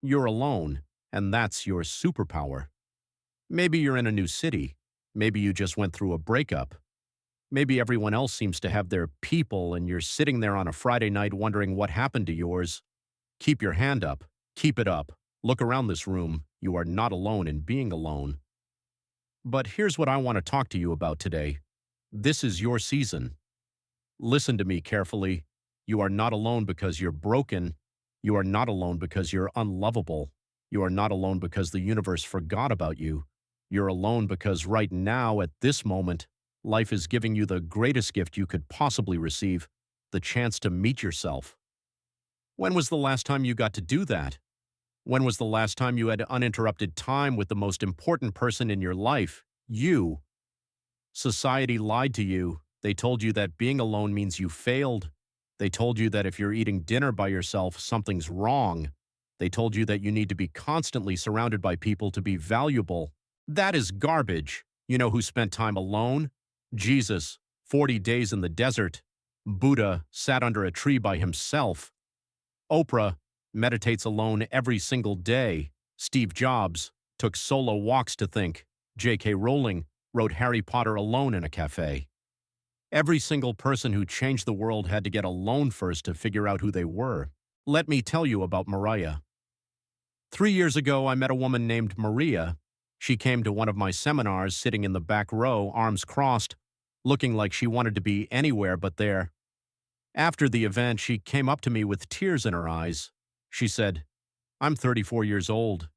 You're alone, and that's your superpower. Maybe you're in a new city. Maybe you just went through a breakup. Maybe everyone else seems to have their people and you're sitting there on a Friday night wondering what happened to yours. Keep your hand up. Keep it up. Look around this room. You are not alone in being alone. But here's what I want to talk to you about today. This is your season. Listen to me carefully. You are not alone because you're broken. You are not alone because you're unlovable. You are not alone because the universe forgot about you. You're alone because right now, at this moment, life is giving you the greatest gift you could possibly receive, the chance to meet yourself. When was the last time you got to do that? When was the last time you had uninterrupted time with the most important person in your life, you? Society lied to you. They told you that being alone means you failed. They told you that if you're eating dinner by yourself, something's wrong. They told you that you need to be constantly surrounded by people to be valuable. That is garbage. You know who spent time alone? Jesus, 40 days in the desert. Buddha sat under a tree by himself. Oprah meditates alone every single day. Steve Jobs took solo walks to think. J.K. Rowling wrote Harry Potter alone in a cafe. Every single person who changed the world had to get alone first to figure out who they were. Let me tell you about Mariah. 3 years ago, I met a woman named Maria. She came to one of my seminars sitting in the back row, arms crossed, looking like she wanted to be anywhere but there. After the event, she came up to me with tears in her eyes. She said, "I'm 34 years old.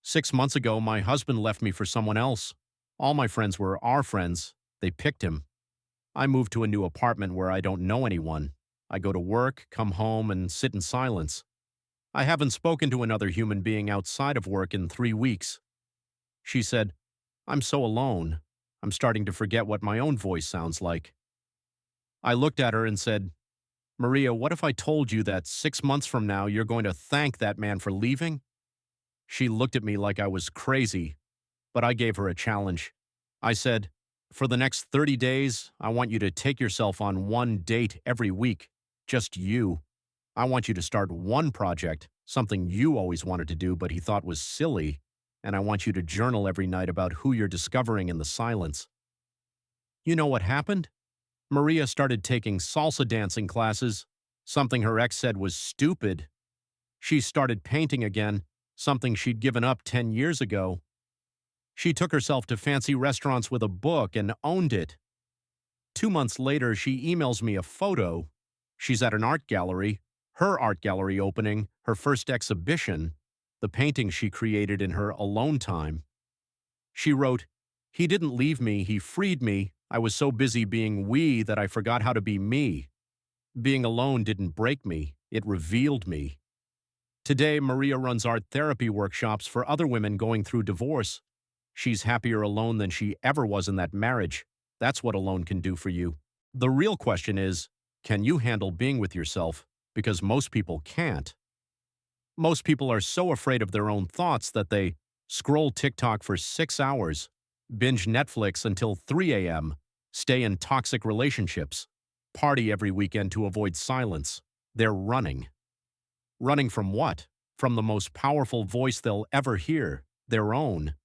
6 months ago, my husband left me for someone else. All my friends were our friends. They picked him. I moved to a new apartment where I don't know anyone. I go to work, come home, and sit in silence. I haven't spoken to another human being outside of work in 3 weeks." She said, "I'm so alone. I'm starting to forget what my own voice sounds like." I looked at her and said, "Maria, what if I told you that 6 months from now you're going to thank that man for leaving?" She looked at me like I was crazy, but I gave her a challenge. I said, "For the next 30 days, I want you to take yourself on one date every week, just you. I want you to start one project, something you always wanted to do but he thought was silly, and I want you to journal every night about who you're discovering in the silence." You know what happened? Maria started taking salsa dancing classes, something her ex said was stupid. She started painting again, something she'd given up 10 years ago. She took herself to fancy restaurants with a book and owned it. 2 months later, she emails me a photo. She's at an art gallery, her art gallery opening, her first exhibition, the painting she created in her alone time. She wrote, "He didn't leave me, he freed me. I was so busy being we that I forgot how to be me. Being alone didn't break me, it revealed me." Today, Maria runs art therapy workshops for other women going through divorce. She's happier alone than she ever was in that marriage. That's what alone can do for you. The real question is, can you handle being with yourself? Because most people can't. Most people are so afraid of their own thoughts that they scroll TikTok for 6 hours, binge Netflix until 3 a.m., stay in toxic relationships, party every weekend to avoid silence. They're running. Running from what? From the most powerful voice they'll ever hear, their own.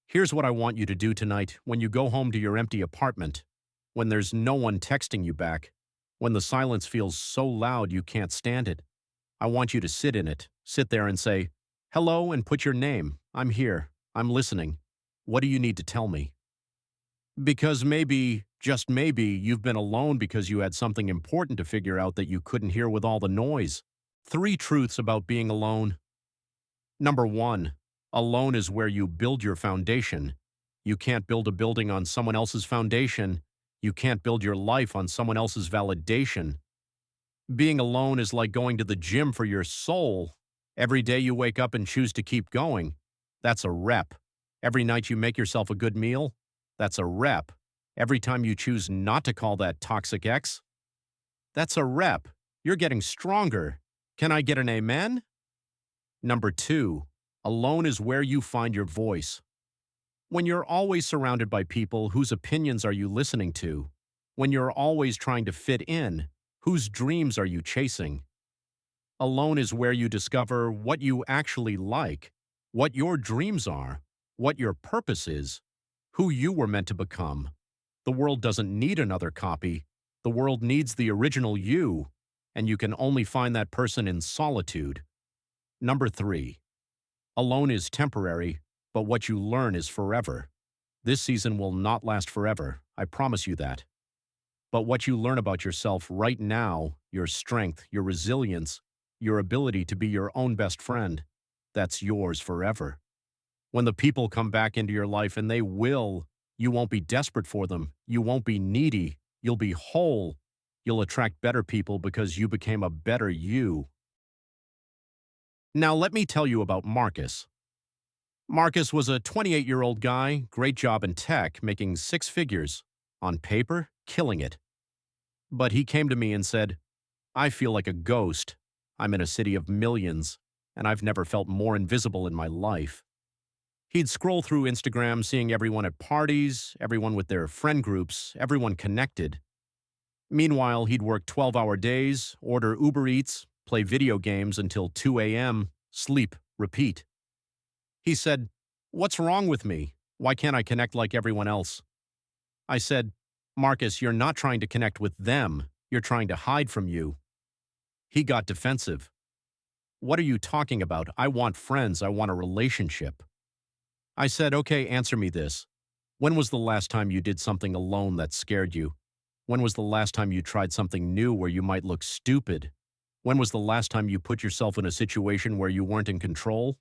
Here's what I want you to do tonight when you go home to your empty apartment, when there's no one texting you back, when the silence feels so loud you can't stand it. I want you to sit in it, sit there and say, "Hello," and put your name. "I'm here. I'm listening. What do you need to tell me?" Because maybe, just maybe, you've been alone because you had something important to figure out that you couldn't hear with all the noise. 3 truths about being alone. Number 1, alone is where you build your foundation. You can't build a building on someone else's foundation. You can't build your life on someone else's validation. Being alone is like going to the gym for your soul. Every day you wake up and choose to keep going. That's a rep. Every night you make yourself a good meal. That's a rep. Every time you choose not to call that toxic ex. That's a rep. You're getting stronger. Can I get an amen? Number 2, alone is where you find your voice. When you're always surrounded by people, whose opinions are you listening to? When you're always trying to fit in, whose dreams are you chasing? Alone is where you discover what you actually like, what your dreams are, what your purpose is, who you were meant to become. The world doesn't need another copy. The world needs the original you, and you can only find that person in solitude. Number 3. Alone is temporary, but what you learn is forever. This season will not last forever, I promise you that. But what you learn about yourself right now, your strength, your resilience, your ability to be your own best friend, that's yours forever. When the people come back into your life, and they will, you won't be desperate for them. You won't be needy. You'll be whole. You'll attract better people because you became a better you. Now let me tell you about Marcus. Marcus was a 28-year-old guy, great job in tech, making 6 figures. On paper, killing it. But he came to me and said, I feel like a ghost. I'm in a city of millions, and I've never felt more invisible in my life. He'd scroll through Instagram, seeing everyone at parties, everyone with their friend groups, everyone connected. Meanwhile, he'd work 12-hour days, order Uber Eats, play video games until 2 a.m., sleep, repeat. He said, What's wrong with me? Why can't I connect like everyone else? I said, Marcus, you're not trying to connect with them. You're trying to hide from you. He got defensive. What are you talking about? I want friends. I want a relationship. I said, okay, answer me this. When was the last time you did something alone that scared you? When was the last time you tried something new where you might look stupid? When was the last time you put yourself in a situation where you weren't in control?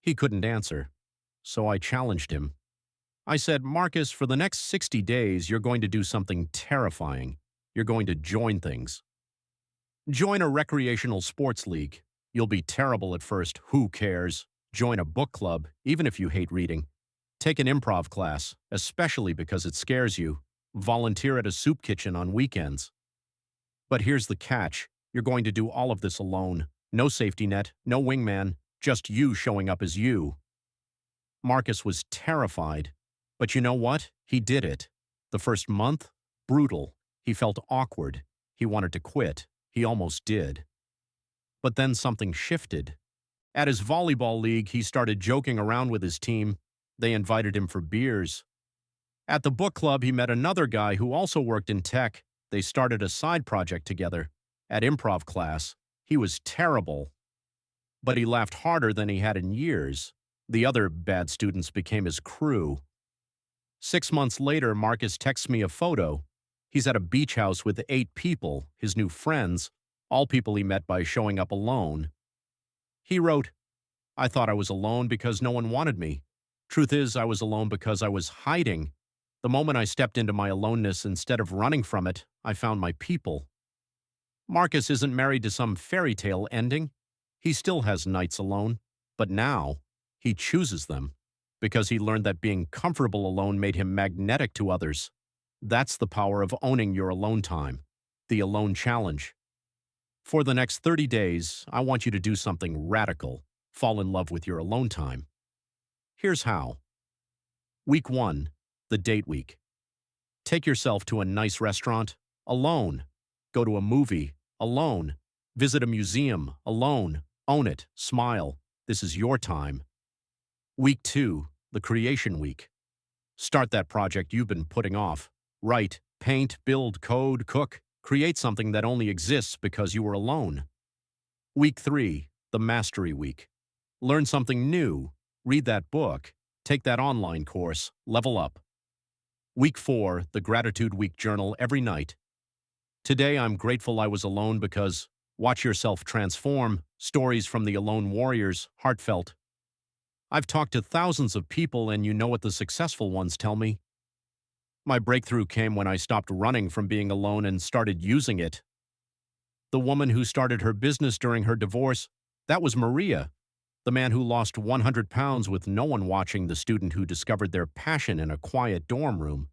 He couldn't answer, so I challenged him. I said, Marcus, for the next 60 days, you're going to do something terrifying. You're going to join things. Join a recreational sports league. You'll be terrible at first. Who cares? Join a book club, even if you hate reading. Take an improv class, especially because it scares you. Volunteer at a soup kitchen on weekends. But here's the catch. You're going to do all of this alone. No safety net, no wingman, just you showing up as you. Marcus was terrified. But you know what? He did it. The first month? Brutal. He felt awkward. He wanted to quit. He almost did. But then something shifted. At his volleyball league, he started joking around with his team. They invited him for beers. At the book club, he met another guy who also worked in tech. They started a side project together. At improv class, he was terrible. But he laughed harder than he had in years. The other bad students became his crew. 6 months later, Marcus texts me a photo. He's at a beach house with 8 people, his new friends, all people he met by showing up alone. He wrote, I thought I was alone because no one wanted me. Truth is, I was alone because I was hiding. The moment I stepped into my aloneness, instead of running from it, I found my people. Marcus isn't married to some fairy tale ending. He still has nights alone, but now he chooses them because he learned that being comfortable alone made him magnetic to others. That's the power of owning your alone time, the alone challenge. For the next 30 days, I want you to do something radical. Fall in love with your alone time. Here's how. Week 1, the date week. Take yourself to a nice restaurant, alone. Go to a movie, alone. Visit a museum, alone. Own it. Smile. This is your time. Week 2, the creation week. Start that project you've been putting off. Write, paint, build, code, cook. Create something that only exists because you were alone. Week 3, the mastery week. Learn something new. Read that book. Take that online course. Level up. Week 4, the gratitude week journal every night. Today I'm grateful I was alone because watch yourself transform. Stories from the alone warriors, heartfelt. I've talked to thousands of people, and you know what the successful ones tell me? My breakthrough came when I stopped running from being alone and started using it. The woman who started her business during her divorce, that was Maria. The man who lost 100 pounds with no one watching, the student who discovered their passion in a quiet dorm room,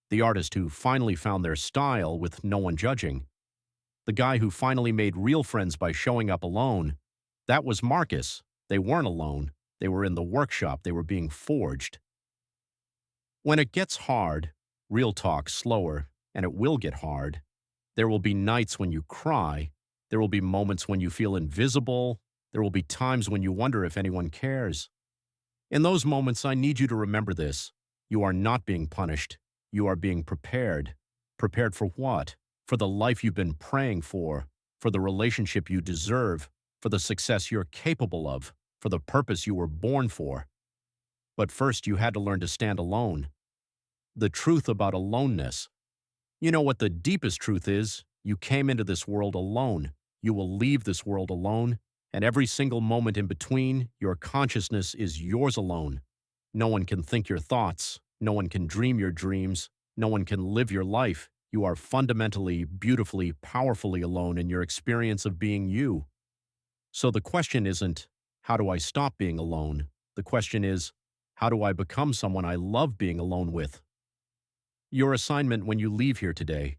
the artist who finally found their style with no one judging, the guy who finally made real friends by showing up alone. That was Marcus. They weren't alone. They were in the workshop. They were being forged. When it gets hard, real talk, slower, and it will get hard. There will be nights when you cry, There will be moments when you feel invisible. There will be times when you wonder if anyone cares. In those moments, I need you to remember this. You are not being punished. You are being prepared. Prepared for what? For the life you've been praying for the relationship you deserve, for the success you're capable of, for the purpose you were born for. But first, you had to learn to stand alone. The truth about aloneness. You know what the deepest truth is? You came into this world alone. You will leave this world alone, and every single moment in between, your consciousness is yours alone. No one can think your thoughts. No one can dream your dreams. No one can live your life. You are fundamentally, beautifully, powerfully alone in your experience of being you. So the question isn't, how do I stop being alone? The question is, how do I become someone I love being alone with? Your assignment when you leave here today: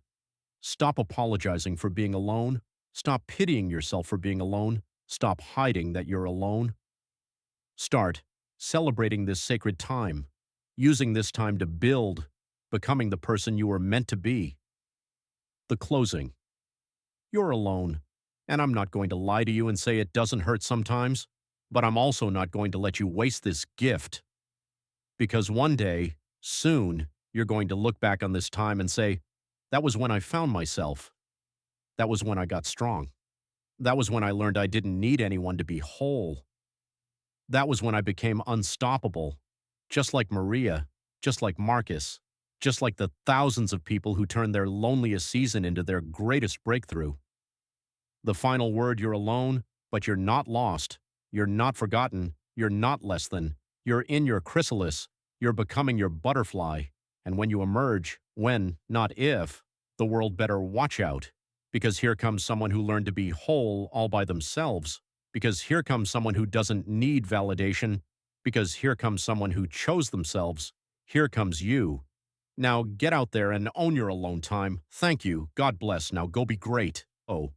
stop apologizing for being alone. Stop pitying yourself for being alone. Stop hiding that you're alone. Start celebrating this sacred time, using this time to build, becoming the person you were meant to be. The closing. You're alone, and I'm not going to lie to you and say it doesn't hurt sometimes, but I'm also not going to let you waste this gift. Because one day, soon, you're going to look back on this time and say, that was when I found myself. That was when I got strong. That was when I learned I didn't need anyone to be whole. That was when I became unstoppable, just like Maria, just like Marcus, just like the thousands of people who turned their loneliest season into their greatest breakthrough. The final word: you're alone, but you're not lost. You're not forgotten. You're not less than. You're in your chrysalis. You're becoming your butterfly. And when you emerge, when, not if, the world better watch out. Because here comes someone who learned to be whole all by themselves. Because here comes someone who doesn't need validation. Because here comes someone who chose themselves. Here comes you. Now get out there and own your alone time. Thank you. God bless. Now go be great. Oh.